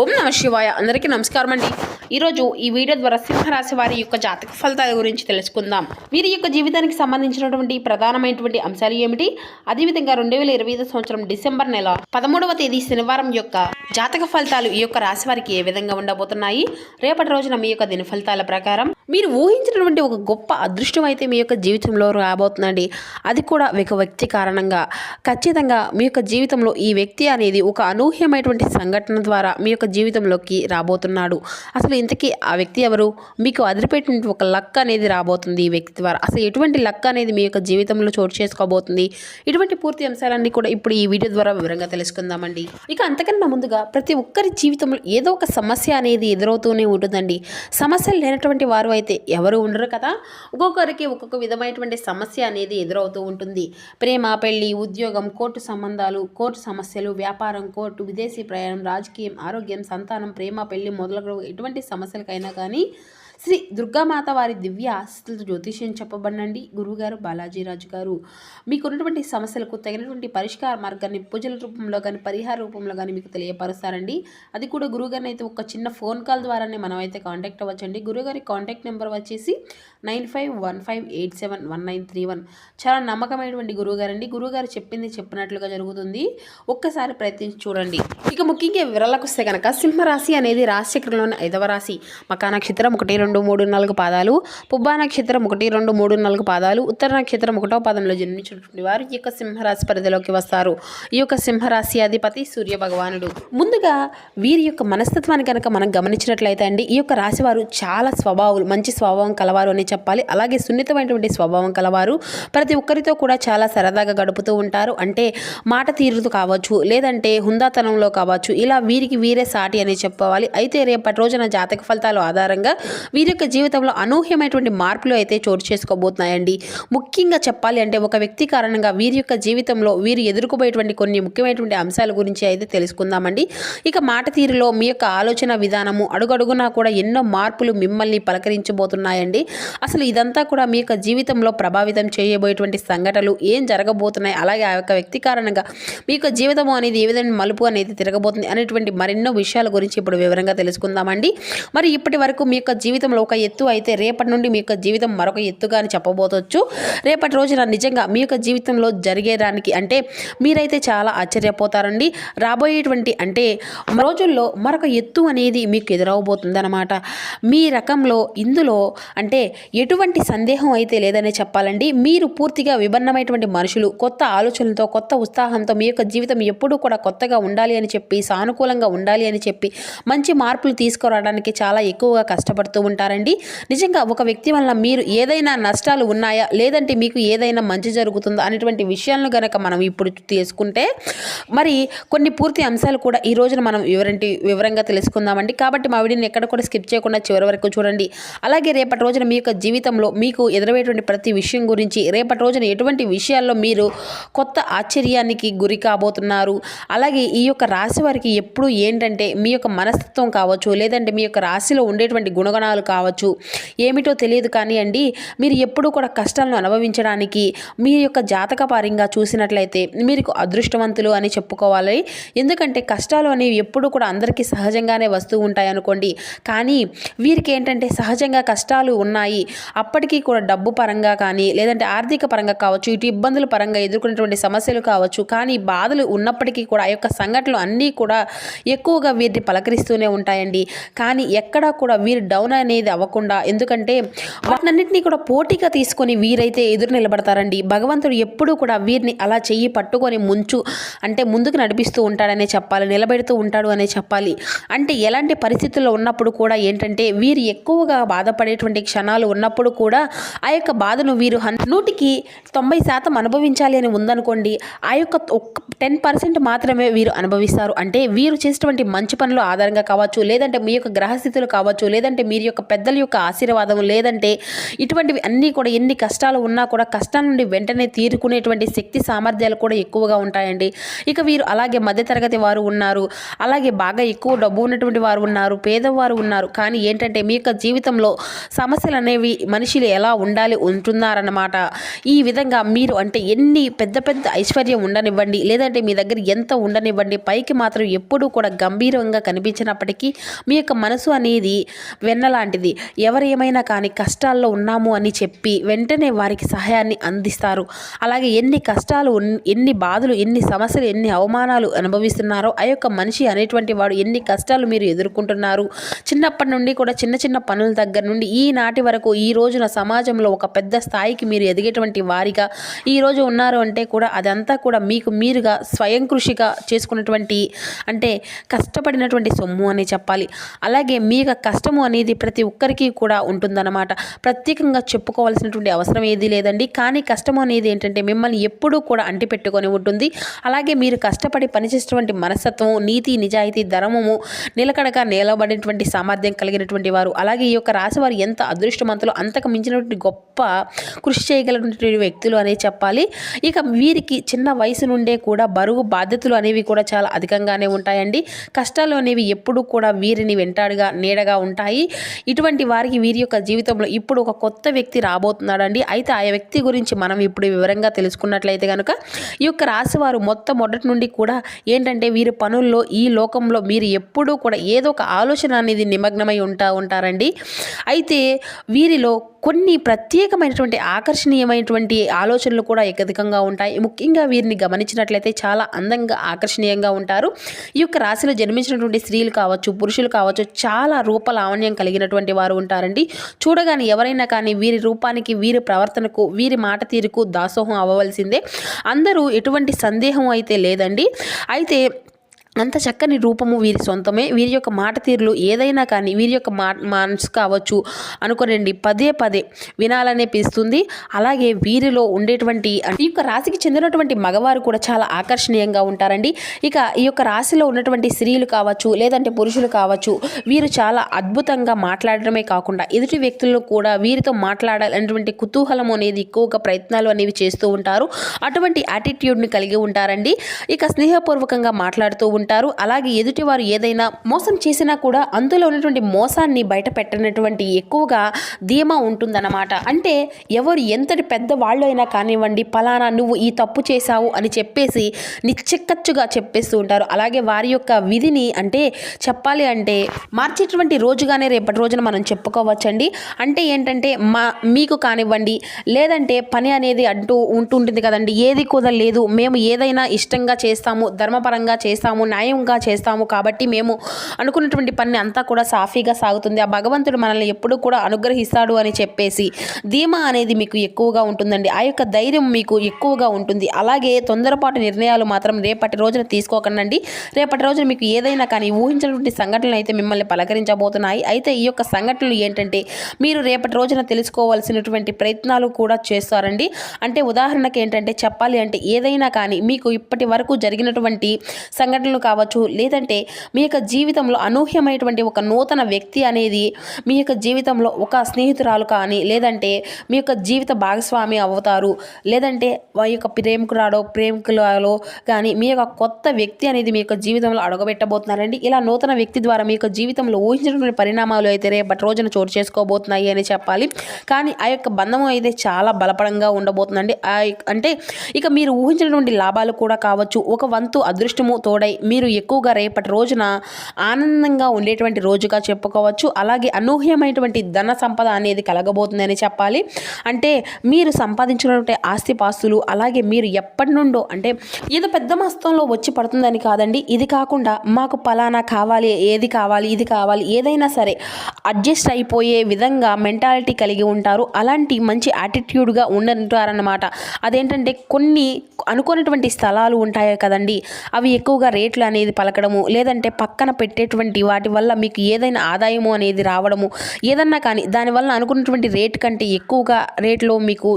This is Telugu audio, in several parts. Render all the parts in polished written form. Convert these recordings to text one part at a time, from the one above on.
ఓం నమ శివాయ. అందరికీ నమస్కారం అండి. ఈరోజు ఈ వీడియో ద్వారా సింహరాశి వారి యొక్క జాతక ఫలితాల గురించి తెలుసుకుందాం. వీరి యొక్క జీవితానికి సంబంధించినటువంటి ప్రధానమైనటువంటి అంశాలు ఏమిటి, అదేవిధంగా 2025 సంవత్సరం డిసెంబర్ నెల 13వ తేదీ శనివారం యొక్క జాతక ఫలితాలు ఈ యొక్క రాశి వారికి ఏ విధంగా ఉండబోతున్నాయి, రేపటి రోజున మీ యొక్క దిన ఫలితాల ప్రకారం మీరు ఊహించినటువంటి ఒక గొప్ప అదృష్టం అయితే మీ యొక్క జీవితంలో రాబోతుందండి. అది కూడా ఒక వ్యక్తి కారణంగా ఖచ్చితంగా మీ యొక్క జీవితంలో ఈ వ్యక్తి అనేది ఒక అనూహ్యమైనటువంటి సంఘటన ద్వారా మీ యొక్క జీవితంలోకి రాబోతున్నాడు. అసలు ఇంతకీ ఆ వ్యక్తి ఎవరు, మీకు అదిరిపెట్టినటువంటి ఒక లక్ అనేది రాబోతుంది ఈ వ్యక్తి ద్వారా. అసలు ఎటువంటి లక్ అనేది మీ యొక్క జీవితంలో చోటు చేసుకోబోతుంది, ఇటువంటి పూర్తి అంశాలన్నీ కూడా ఇప్పుడు ఈ వీడియో ద్వారా వివరంగా తెలుసుకుందామండి. ఇక అంతకన్నా ముందుగా ప్రతి ఒక్కరి జీవితంలో ఏదో ఒక సమస్య అనేది ఎదురవుతూనే ఉంటుందండి. సమస్యలు లేనటువంటి వారు అయితే ఎవరు ఉండరు కదా. ఒక్కొక్కరికి ఒక్కొక్క విధమైనటువంటి సమస్య అనేది ఎదురవుతూ ఉంటుంది. ప్రేమ, పెళ్లి, ఉద్యోగం, కోర్టు సంబంధాలు, కోర్టు సమస్యలు, వ్యాపారం, కోర్టు, విదేశీ ప్రయాణం, రాజకీయం, ఆరోగ్యం, సంతానం, ప్రేమ, పెళ్లి మొదలగు ఎటువంటి సమస్యలకైనా కానీ శ్రీ దుర్గామాత వారి దివ్య ఆశీస్సులతో జ్యోతిష్యం చెప్పబడినండి గురువుగారు బాలాజీరాజు గారు మీకున్నటువంటి సమస్యలకు తగినటువంటి పరిష్కార మార్గాన్ని పూజల రూపంలో కానీ పరిహార రూపంలో కానీ మీకు తెలియపరుస్తారండి. అది కూడా గురువుగారిని అయితే ఒక చిన్న ఫోన్ కాల్ ద్వారానే మనం అయితే కాంటాక్ట్ అవ్వచ్చండి. గురువుగారి కాంటాక్ట్ నెంబర్ వచ్చేసి 9515871931. చాలా నమ్మకమైనటువంటి గురువుగారండి. గురువుగారు చెప్పింది చెప్పినట్లుగా జరుగుతుంది. ఒక్కసారి ప్రయత్నించి చూడండి. ఇక ముఖ్యంగా వివరాలకు వస్తే కనుక సింహరాశి అనేది రాశిచక్రంలోని 5వ రాశి. మకా నక్షత్రం 1, 2, 3, 4 పాదాలు, పుబ్బా నక్షత్రం 1, 2, 3, 4 పాదాలు, ఉత్తర నక్షత్రం 1వ పాదంలో జన్మించినటువంటి వారు ఈ యొక్క సింహరాశి పరిధిలోకి వస్తారు. ఈ యొక్క సింహరాశి అధిపతి సూర్య భగవానుడు. ముందుగా వీరి యొక్క మనస్తత్వాన్ని కనుక మనం గమనించినట్లయితే అండి, ఈ యొక్క రాశి వారు చాలా మంచి స్వభావం కలవారు అని చెప్పాలి. అలాగే సున్నితమైనటువంటి స్వభావం కలవారు. ప్రతి ఒక్కరితో కూడా చాలా సరదాగా గడుపుతూ ఉంటారు. అంటే మాట తీరుతూ కావచ్చు, లేదంటే హుందాతనంలో కావచ్చు, ఇలా వీరికి వీరే సాటి అని చెప్పవాలి. అయితే రేపటి రోజున జాతక ఫలితాల ఆధారంగా వీరి యొక్క జీవితంలో అనూహ్యమైనటువంటి మార్పులు అయితే చోటు చేసుకోబోతున్నాయండి. ముఖ్యంగా చెప్పాలి అంటే ఒక వ్యక్తి కారణంగా వీరి యొక్క జీవితంలో వీరు ఎదుర్కోబోయేటువంటి కొన్ని ముఖ్యమైనటువంటి అంశాల గురించి అయితే తెలుసుకుందామండి. ఇక మాట తీరులో మీ యొక్క ఆలోచన విధానము అడుగడుగునా కూడా ఎన్నో మార్పులు మిమ్మల్ని పలకరించబోతున్నాయండి. అసలు ఇదంతా కూడా మీ యొక్క జీవితంలో ప్రభావితం చేయబోయేటువంటి సంఘటనలు ఏం జరగబోతున్నాయి, అలాగే ఆ యొక్క వ్యక్తి కారణంగా మీ యొక్క జీవితం అనేది ఏ విధంగా మలుపు అనేది తిరగబోతుంది అనేటువంటి మరెన్నో విషయాల గురించి ఇప్పుడు వివరంగా తెలుసుకుందామండి. మరి ఇప్పటి వరకు మీ యొక్క జీవితంలో ఒక ఎత్తు అయితే రేపటి నుండి మీ యొక్క జీవితం మరొక ఎత్తుగా అని చెప్పబోతవచ్చు. రేపటి రోజున నిజంగా మీ యొక్క జీవితంలో జరిగేదానికి అంటే మీరైతే చాలా ఆశ్చర్యపోతారండి. రాబోయేటువంటి అంటే రోజుల్లో మరొక ఎత్తు అనేది మీకు ఎదురవబోతుంది అనమాట. మీ రకంలో ఇందులో అంటే ఎటువంటి సందేహం అయితే లేదనే చెప్పాలండి. మీరు పూర్తిగా విభిన్నమైనటువంటి మనుషులు, కొత్త ఆలోచనలతో, కొత్త ఉత్సాహంతో మీ యొక్క జీవితం ఎప్పుడూ కూడా కొత్తగా ఉండాలి అని చెప్పి, సానుకూలంగా ఉండాలి అని చెప్పి, మంచి మార్పులు తీసుకురావడానికి చాలా ఎక్కువగా కష్టపడుతూ ఉంటారండి. నిజంగా ఒక వ్యక్తి వల్ల మీరు ఏదైనా నష్టాలు ఉన్నాయా, లేదంటే మీకు ఏదైనా మంచి జరుగుతుందా అనేటువంటి విషయాలను కనుక మనం ఇప్పుడు తీసుకుంటే మరి కొన్ని పూర్తి అంశాలు కూడా ఈ రోజున మనం వివరంగా తెలుసుకుందామండి. కాబట్టి మా వీడియోని ఎక్కడ కూడా స్కిప్ చేయకుండా చివరి వరకు చూడండి. అలాగే రేపటి రోజున మీ యొక్క జీవితంలో మీకు ఎదురయ్యేటువంటి ప్రతి విషయం గురించి, రేపటి రోజున ఎటువంటి విషయాల్లో మీరు కొత్త ఆశ్చర్యానికి గురి కాబోతున్నారు, అలాగే ఈ యొక్క రాశి వారికి ఎప్పుడు ఏంటంటే మీ యొక్క మనస్తత్వం కావచ్చు, లేదంటే మీ యొక్క రాశిలో ఉండేటువంటి గుణగణాలు కావచ్చు, ఏమిటో తెలియదు కానీ అండి, మీరు ఎప్పుడూ కూడా కష్టాలను అనుభవించడానికి మీ యొక్క జాతకపరంగా చూసినట్లయితే మీరు అదృష్టవంతులు అని చెప్పుకోవాలి. ఎందుకంటే కష్టాలు అనేవి ఎప్పుడూ కూడా అందరికీ సహజంగానే వస్తూ ఉంటాయి అనుకోండి. కానీ వీరికి ఏంటంటే సహజంగా కష్టాలు ఉన్నాయి, అప్పటికీ కూడా డబ్బు పరంగా కానీ లేదంటే ఆర్థిక పరంగా కావచ్చు, ఇటు ఇబ్బందుల పరంగా ఎదుర్కొనేటువంటి సమస్యలు కావచ్చు, కానీ బాధలు ఉన్నప్పటికీ కూడా ఆ యొక్క సంఘటనలు అన్నీ కూడా ఎక్కువగా వీరిని పలకరిస్తూనే ఉంటాయండి. కానీ ఎక్కడా కూడా వీరు డౌన్ అనేది అవ్వకుండా, ఎందుకంటే వాటినన్నింటినీ కూడా పోటీగా తీసుకొని వీరైతే ఎదురు నిలబడతారండి. భగవంతుడు ఎప్పుడూ కూడా వీరిని అలా చెయ్యి పట్టుకొని ముందుకు నడిపిస్తూ ఉంటాడనే చెప్పాలి, నిలబెడుతూ ఉంటాడు అనే చెప్పాలి. అంటే ఎలాంటి పరిస్థితుల్లో ఉన్నప్పుడు కూడా ఏంటంటే వీరు ఎక్కువగా బాధపడేటువంటి క్షణాలు ఉన్నప్పుడు కూడా ఆ యొక్క బాధను వీరు 100% అనుభవించాలి అని ఉందనుకోండి, ఆ యొక్క 10% మాత్రమే వీరు అనుభవిస్తారు. అంటే వీరు చేసేటువంటి మంచి పనులు ఆధారంగా కావచ్చు, లేదంటే మీ యొక్క గ్రహస్థితులు కావచ్చు, లేదంటే మీరు యొక్క యొక్క పెద్దల యొక్క ఆశీర్వాదం లేదంటే ఇటువంటివి అన్నీ కూడా ఎన్ని కష్టాలు ఉన్నా కూడా కష్టాల నుండి వెంటనే తీరుకునేటువంటి శక్తి సామర్థ్యాలు కూడా ఎక్కువగా ఉంటాయండి. ఇక వీరు అలాగే మధ్యతరగతి వారు ఉన్నారు, అలాగే బాగా ఎక్కువ డబ్బు ఉన్నటువంటి వారు ఉన్నారు, పేదవారు ఉన్నారు. కానీ ఏంటంటే మీ యొక్క జీవితంలో సమస్యలు అనేవి మనుషులు ఎలా ఉండాలి ఉంటున్నారన్నమాట. ఈ విధంగా మీరు అంటే ఎన్ని పెద్ద పెద్ద ఐశ్వర్యం ఉండనివ్వండి, లేదంటే మీ దగ్గర ఎంత ఉండనివ్వండి, పైకి మాత్రం ఎప్పుడూ కూడా గంభీరంగా కనిపించినప్పటికీ మీ యొక్క మనసు అనేది వెన్నలాంటిది. ఎవరు ఏమైనా కానీ కష్టాల్లో ఉన్నాము అని చెప్పి వెంటనే వారికి సహాయాన్ని అందిస్తారు. అలాగే ఎన్ని కష్టాలు ఎన్ని బాధలు ఎన్ని సమస్యలు ఎన్ని అవమానాలు అనుభవిస్తున్నారో ఆ యొక్క మనిషి అనేటువంటి వాడు ఎన్ని కష్టాలు మీరు ఎదుర్కొంటున్నారు, చిన్నప్పటి నుండి కూడా చిన్న చిన్న పనుల దగ్గర నుండి ఈనాటి వరకు ఈ రోజున సమాజంలో ఒక పెద్ద స్థాయికి మీరు ఎదిగేటువంటి వారిగా ఈరోజు ఉన్నారు అంటే కూడా అదంతా కూడా మీకు మీరుగా స్వయం కృషిగా చేసుకున్నటువంటి అంటే కష్టపడినటువంటి సొమ్ము అని చెప్పాలి. అలాగే మీ యొక్క కష్టము అనేది ప్రతి ఒక్కరికి కూడా ఉంటుందన్నమాట. ప్రత్యేకంగా చెప్పుకోవాల్సినటువంటి అవసరం ఏది లేదండి. కానీ కష్టము అనేది ఏంటంటే మిమ్మల్ని ఎప్పుడూ కూడా అంటిపెట్టుకొని ఉంటుంది. అలాగే మీరు కష్టపడి పనిచేసేటువంటి మనస్తత్వం, నీతి, నిజాయితీ, ధర్మము, నిలకడగా నిలబడినటువంటి సామర్థ్యం కలిగినటువంటి వారు. అలాగే ఈ యొక్క రాశి వారు ఎంత అదృష్టవంతులు, అంతకు మించినటువంటి గొప్ప కృషి చేయగలిగినటువంటి వ్యక్తులు అనే చెప్పాలి. ఇక వీరికి చిన్న వయసు నుండే కూడా బరువు బాధ్యతలు అనేవి కూడా చాలా అధికంగానే ఉంటాయండి. కష్టాలు అనేవి ఎప్పుడు కూడా వీరిని వెంటాడుగా నీడగా ఉంటాయి. ఇటువంటి వారికి వీరి యొక్క జీవితంలో ఇప్పుడు ఒక కొత్త వ్యక్తి రాబోతున్నాడండి. అయితే ఆ వ్యక్తి గురించి మనం ఇప్పుడు వివరంగా తెలుసుకున్నట్లయితే కనుక ఈ యొక్క రాశి వారు మొట్టమొదటి నుండి కూడా ఏంటంటే వీరి పనుల్లో ఈ లోకంలో మీరు ఎప్పుడూ కూడా ఏదో ఒక ఆలోచన అనేది నిమగ్నమై ఉంటారండి. అయితే వీరిలో కొన్ని ప్రత్యేకమైనటువంటి ఆకర్షణీయమైనటువంటి ఆలోచనలు కూడా అధికంగా ఉంటాయి. ముఖ్యంగా వీరిని గమనించినట్లయితే చాలా అందంగా ఆకర్షణీయంగా ఉంటారు. ఈ యొక్క రాశిలో జన్మించినటువంటి స్త్రీలు కావచ్చు, పురుషులు కావచ్చు, చాలా రూపలావణ్యం కలిగినటువంటి వారు ఉంటారండి. చూడగానే ఎవరైనా కానీ వీరి రూపానికి, వీరి ప్రవర్తనకు, వీరి మాట తీరుకు దాసోహం అవ్వవలసిందే. అందరూ ఎటువంటి సందేహం అయితే లేదండి. అయితే అంత చక్కని రూపము వీరి సొంతమే. వీరి యొక్క మాట తీరులు ఏదైనా కానీ వీరి యొక్క మనసు కావచ్చు అనుకోనండి పదే పదే వినాలనే పిస్తుంది. అలాగే వీరిలో ఉండేటువంటి ఈ యొక్క రాశికి చెందినటువంటి మగవారు కూడా చాలా ఆకర్షణీయంగా ఉంటారండి. ఇక ఈ యొక్క రాశిలో ఉన్నటువంటి స్త్రీలు కావచ్చు, లేదంటే పురుషులు కావచ్చు, వీరు చాలా అద్భుతంగా మాట్లాడడమే కాకుండా ఎదుటి వ్యక్తులను కూడా వీరితో మాట్లాడాలనేటువంటి కుతూహలం అనేది ఎక్కువగా ప్రయత్నాలు అనేవి చేస్తూ ఉంటారు. అటువంటి యాటిట్యూడ్ని కలిగి ఉంటారండి. ఇక స్నేహపూర్వకంగా మాట్లాడుతూ ఉంటారు. అలాగే ఎదుటివారు ఏదైనా మోసం చేసినా కూడా అందులో ఉన్నటువంటి మోసాన్ని బయట పెట్టినటువంటి ఎక్కువగా ధీమా ఉంటుందన్నమాట. అంటే ఎవరు ఎంతటి పెద్ద వాళ్ళు అయినా కానివ్వండి, పలానా నువ్వు ఈ తప్పు చేశావు అని చెప్పేసి నిశ్చిక్కచ్చుగా చెప్పేస్తూ ఉంటారు. అలాగే వారి యొక్క విధిని అంటే చెప్పాలి అంటే మార్చేటువంటి రోజుగానే రేపటి రోజున మనం చెప్పుకోవచ్చండి. అంటే ఏంటంటే మీకు కానివ్వండి, లేదంటే పని అనేది అంటూ ఉంటుంటుంది కదండి, ఏది కుదరలేదు, మేము ఏదైనా ఇష్టంగా చేస్తాము, ధర్మపరంగా చేస్తాము, న్యాయంగా చేస్తాము, కాబట్టి మేము అనుకున్నటువంటి పని అంతా కూడా సాఫీగా సాగుతుంది, ఆ భగవంతుడు మనల్ని ఎప్పుడూ కూడా అనుగ్రహిస్తాడు అని చెప్పేసి ధీమా అనేది మీకు ఎక్కువగా ఉంటుందండి. ఆ యొక్క ధైర్యం మీకు ఎక్కువగా ఉంటుంది. అలాగే తొందరపాటు నిర్ణయాలు మాత్రం రేపటి రోజున తీసుకోకండి. రేపటి రోజున మీకు ఏదైనా కానీ ఊహించినటువంటి సంఘటనలు అయితే మిమ్మల్ని పలకరించబోతున్నాయి. అయితే ఈ యొక్క సంఘటనలు ఏంటంటే మీరు రేపటి రోజున తెలుసుకోవాల్సినటువంటి ప్రయత్నాలు కూడా చేస్తారండి. అంటే ఉదాహరణకి ఏంటంటే చెప్పాలి అంటే ఏదైనా కానీ మీకు ఇప్పటి వరకు జరిగినటువంటి సంఘటనలు కావచ్చు, లేదంటే మీ యొక్క జీవితంలో అనూహ్యమైనటువంటి ఒక నూతన వ్యక్తి అనేది మీ యొక్క జీవితంలో ఒక స్నేహితురాలు కానీ, లేదంటే మీ యొక్క జీవిత భాగస్వామి అవుతారు, లేదంటే మీ యొక్క ప్రేమికులలో కానీ మీ యొక్క కొత్త వ్యక్తి అనేది మీ యొక్క జీవితంలో అడగబెట్టబోతున్నారండి. ఇలా నూతన వ్యక్తి ద్వారా మీ యొక్క జీవితంలో ఊహించినటువంటి పరిణామాలు అయితే రేపటి రోజున చోటు చేసుకోబోతున్నాయి అని చెప్పాలి. కానీ ఆ యొక్క బంధం అయితే చాలా బలపడంగా ఉండబోతుందండి. అంటే ఇక మీరు ఊహించినటువంటి లాభాలు కూడా కావచ్చు, ఒక వంతు అదృష్టము తోడై మీరు ఎక్కువగా రేపటి రోజున ఆనందంగా ఉండేటువంటి రోజుగా చెప్పుకోవచ్చు. అలాగే అనూహ్యమైనటువంటి ధన సంపద అనేది కలగబోతుందని చెప్పాలి. అంటే మీరు సంపాదించినటువంటి ఆస్తిపాస్తులు, అలాగే మీరు ఎప్పటి నుండో అంటే ఏదో పెద్ద మొత్తంలో వచ్చి పడుతుందని కాదండి, ఇది కాకుండా మాకు పలానా కావాలి, ఏది కావాలి, ఇది కావాలి, ఏదైనా సరే అడ్జస్ట్ అయిపోయే విధంగా మెంటాలిటీ కలిగి ఉంటారు. అలాంటి మంచి యాటిట్యూడ్గా ఉంటారన్నమాట. అదేంటంటే కొన్ని అనుకున్నటువంటి స్థలాలు ఉంటాయి కదండి, అవి ఎక్కువగా రేట్లు రేట్లు అనేది పలకడము, లేదంటే పక్కన పెట్టేటువంటి వాటి వల్ల మీకు ఏదైనా ఆదాయము అనేది రావడము, ఏదన్నా కానీ దానివల్ల అనుకున్నటువంటి రేటు కంటే ఎక్కువగా రేట్లో మీకు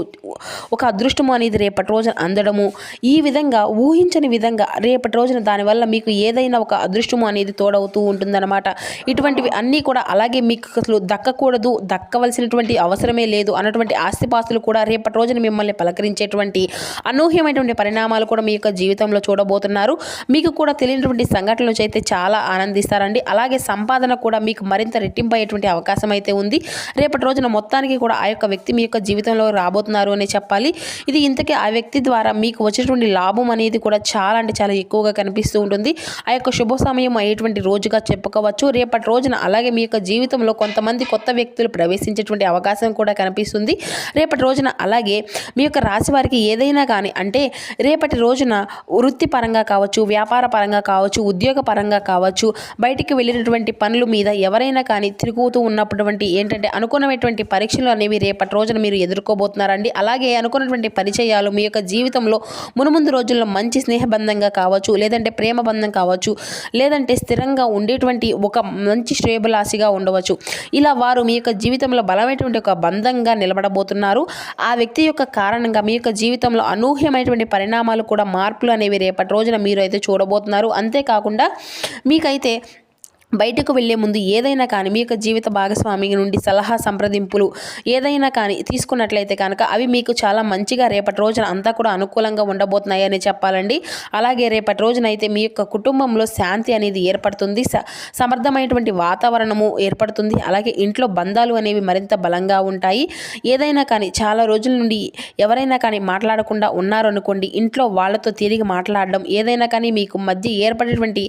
ఒక అదృష్టము అనేది రేపటి రోజున అందడము, ఈ విధంగా ఊహించని విధంగా రేపటి రోజున దానివల్ల మీకు ఏదైనా ఒక అదృష్టము అనేది తోడవుతూ ఉంటుందన్నమాట. ఇటువంటివి అన్నీ కూడా అలాగే మీకు అసలు దక్కకూడదు, దక్కవలసినటువంటి అవసరమే లేదు అన్నటువంటి ఆస్తిపాస్తులు కూడా రేపటి రోజున మిమ్మల్ని పలకరించేటువంటి అనూహ్యమైనటువంటి పరిణామాలు కూడా మీ యొక్క జీవితంలో చూడబోతున్నారు. మీకు కూడా తెలియనటువంటి సంఘటనల నుంచి అయితే చాలా ఆనందిస్తారండి. అలాగే సంపాదన కూడా మీకు మరింత రెట్టింపు అయ్యేటువంటి అవకాశం అయితే ఉంది. రేపటి రోజున మొత్తానికి కూడా ఆ యొక్క వ్యక్తి మీ యొక్క జీవితంలో రాబోతున్నారు అని చెప్పాలి. ఇది ఇంతకీ ఆ వ్యక్తి ద్వారా మీకు వచ్చేటువంటి లాభం అనేది కూడా చాలా అంటే చాలా ఎక్కువగా కనిపిస్తూ ఉంటుంది. ఆ యొక్క శుభ సమయం అయ్యేటువంటి రోజుగా చెప్పుకోవచ్చు రేపటి రోజున. అలాగే మీ యొక్క జీవితంలో కొంతమంది కొత్త వ్యక్తులు ప్రవేశించేటువంటి అవకాశం కూడా కనిపిస్తుంది రేపటి రోజున. అలాగే మీ యొక్క రాశి వారికి ఏదైనా కానీ అంటే రేపటి రోజున వృత్తిపరంగా కావచ్చు, వ్యాపార పరంగా కావచ్చు, ఉద్యోగ పరంగా కావచ్చు, బయటికి వెళ్ళినటువంటి పనుల మీద ఎవరైనా కానీ తిరుగుతూ ఉన్నటువంటి ఏంటంటే అనుకున్నటువంటి పరీక్షలు అనేవి రేపటి రోజున మీరు ఎదుర్కోబోతున్నారండి. అలాగే అనుకున్నటువంటి పరిచయాలు మీ యొక్క జీవితంలో మునుముందు రోజుల్లో మంచి స్నేహబంధంగా కావచ్చు, లేదంటే ప్రేమ బంధం కావచ్చు, లేదంటే స్థిరంగా ఉండేటువంటి ఒక మంచి శ్రేయభిలాషిగా ఉండవచ్చు. ఇలా వారు మీ యొక్క జీవితంలో బలమైనటువంటి ఒక బంధంగా నిలబడబోతున్నారు. ఆ వ్యక్తి యొక్క కారణంగా మీ యొక్క జీవితంలో అనూహ్యమైనటువంటి పరిణామాలు కూడా మార్పులు అనేవి రేపటి రోజున మీరు అయితే చూడబోతున్నారు. అంతేకాకుండా మీకైతే బయటకు వెళ్లే ముందు ఏదైనా కానీ మీ యొక్క జీవిత భాగస్వామి నుండి సలహా సంప్రదింపులు ఏదైనా కానీ తీసుకున్నట్లయితే కనుక అవి మీకు చాలా మంచిగా రేపటి రోజున అంతా కూడా అనుకూలంగా ఉండబోతున్నాయని చెప్పాలండి. అలాగే రేపటి రోజున అయితే మీ యొక్క కుటుంబంలో శాంతి అనేది ఏర్పడుతుంది, సమర్థమైనటువంటి వాతావరణము ఏర్పడుతుంది. అలాగే ఇంట్లో బంధాలు అనేవి మరింత బలంగా ఉంటాయి. ఏదైనా కానీ చాలా రోజుల నుండి ఎవరైనా కానీ మాట్లాడకుండా ఉన్నారు అనుకోండి, ఇంట్లో వాళ్ళతో తిరిగి మాట్లాడడం, ఏదైనా కానీ మీకు మధ్య ఏర్పడేటువంటి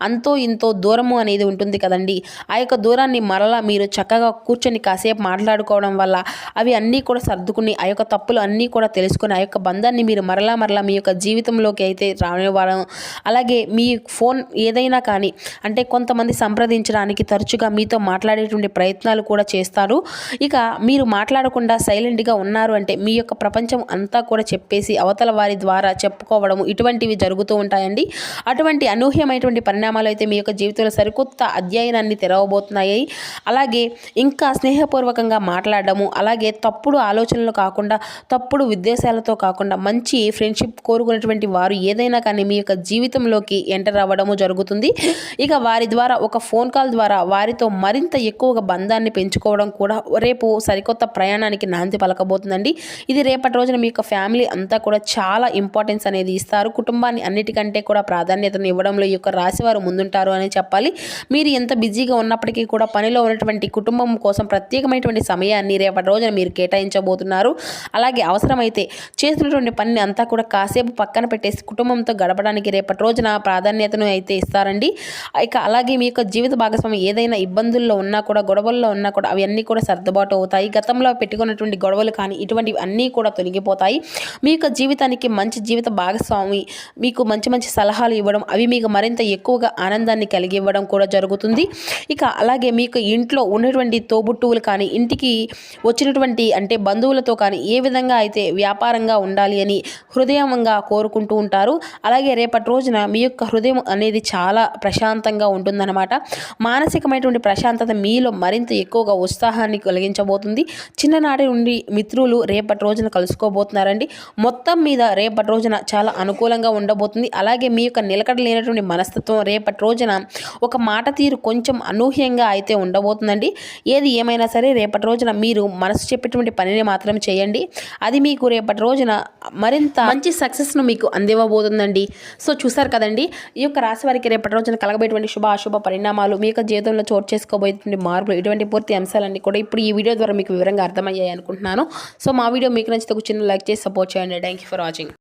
అంతో ఇంతో దూరము అనేది ఉంటుంది కదండి. ఆ యొక్క దూరాన్ని మరలా మీరు చక్కగా కూర్చొని కాసేపు మాట్లాడుకోవడం వల్ల అవి అన్నీ కూడా సర్దుకుని ఆ యొక్క తప్పులు అన్నీ కూడా తెలుసుకుని ఆ యొక్క బంధాన్ని మీరు మరలా మీ యొక్క జీవితంలోకి అయితే రానివ్వడం. అలాగే మీ ఫోన్ ఏదైనా కానీ అంటే కొంతమంది సంప్రదించడానికి తరచుగా మీతో మాట్లాడేటువంటి ప్రయత్నాలు కూడా చేస్తారు. ఇక మీరు మాట్లాడకుండా సైలెంట్గా ఉన్నారు అంటే మీ యొక్క ప్రపంచం అంతా కూడా చెప్పేసి అవతల వారి ద్వారా చెప్పుకోవడం ఇటువంటివి జరుగుతూ ఉంటాయండి. అటువంటి అనూహ్యమైనటువంటి పరిణామాలు అయితే మీ యొక్క జీవితంలో సరికొత్త అధ్యయనాన్ని తెరవబోతున్నాయి. అలాగే ఇంకా స్నేహపూర్వకంగా మాట్లాడడము, అలాగే తప్పుడు ఆలోచనలు కాకుండా తప్పుడు ఉద్దేశాలతో కాకుండా మంచి ఫ్రెండ్షిప్ కోరుకునేటువంటి వారు ఏదైనా కానీ మీ యొక్క జీవితంలోకి ఎంటర్ అవ్వడము జరుగుతుంది. ఇక వారి ద్వారా ఒక ఫోన్ కాల్ ద్వారా వారితో మరింత ఎక్కువగా బంధాన్ని పెంచుకోవడం కూడా రేపు సరికొత్త ప్రయాణానికి నాంది పలకబోతుందండి. ఇది రేపటి రోజున మీ యొక్క ఫ్యామిలీ అంతా కూడా చాలా ఇంపార్టెన్స్ అనేది ఇస్తారు. కుటుంబాన్ని అన్నిటికంటే కూడా ప్రాధాన్యతను ఇవ్వడంలో ఈ యొక్క రాశివారు ముందుంటారు అని చెప్పాలి. మీరు ఎంత బిజీగా ఉన్నప్పటికీ కూడా పనిలో ఉన్నటువంటి కుటుంబం కోసం ప్రత్యేకమైనటువంటి సమయాన్ని రేపటి రోజున మీరు కేటాయించబోతున్నారు. అలాగే అవసరమైతే చేస్తున్నటువంటి పనిని అంతా కూడా కాసేపు పక్కన పెట్టేసి కుటుంబంతో గడపడానికి రేపటి రోజున ప్రాధాన్యతను అయితే ఇస్తారండి. ఇక అలాగే మీ యొక్క జీవిత భాగస్వామి ఏదైనా ఇబ్బందుల్లో ఉన్నా కూడా, గొడవల్లో ఉన్నా కూడా అవి అన్నీ కూడా సర్దుబాటు అవుతాయి. గతంలో పెట్టుకున్నటువంటి గొడవలు కానీ ఇటువంటివి అన్నీ కూడా తొలగిపోతాయి. మీ యొక్క జీవితానికి మంచి జీవిత భాగస్వామి మీకు మంచి మంచి సలహాలు ఇవ్వడం, అవి మీకు మరింత ఎక్కువగా ఆనందాన్ని కలిగి ఇవ్వడం కూడా జరుగుతుంది. ఇక అలాగే మీకు ఇంట్లో ఉన్నటువంటి తోబుట్టువులు కానీ, ఇంటికి వచ్చినటువంటి అంటే బంధువులతో కానీ ఏ విధంగా అయితే వ్యాపారంగా ఉండాలి అని హృదయంగా కోరుకుంటూ ఉంటారు. అలాగే రేపటి రోజున మీ యొక్క హృదయం అనేది చాలా ప్రశాంతంగా ఉంటుందన్నమాట. మానసికమైనటువంటి ప్రశాంతత మీలో మరింత ఎక్కువగా ఉత్సాహాన్ని కలిగించబోతుంది. చిన్ననాటి నుండి మిత్రులు రేపటి రోజున కలుసుకోబోతున్నారండి. మొత్తం మీద రేపటి రోజున చాలా అనుకూలంగా ఉండబోతుంది. అలాగే మీ యొక్క నిలకడ లేనటువంటి మనస్తత్వం రేపటి రోజున ఒక మాట తీరు కొంచెం అనూహ్యంగా అయితే ఉండబోతుందండి. ఏది ఏమైనా సరే రేపటి రోజున మీరు మనసు చెప్పేటువంటి పనిని మాత్రం చేయండి. అది మీకు రేపటి రోజున మరింత మంచి సక్సెస్ను మీకు అందివ్వబోతుందండి. సో చూసారు కదండి, ఈ యొక్క రాశి వారికి రేపటి రోజున కలగబోయేటువంటి శుభ అశుభ పరిణామాలు, మీ యొక్క జీవితంలో చోటు చేసుకోబోయేటువంటి మార్పులు, ఇటువంటి పూర్తి అంశాలన్నీ కూడా ఇప్పుడు ఈ వీడియో ద్వారా మీకు వివరంగా అర్థమయ్యాయి అనుకుంటున్నాను. సో మా వీడియో మీకు నచ్చితే ఒక చిన్న లైక్ చేసి సపోర్ట్ చేయండి. Thank you for watching.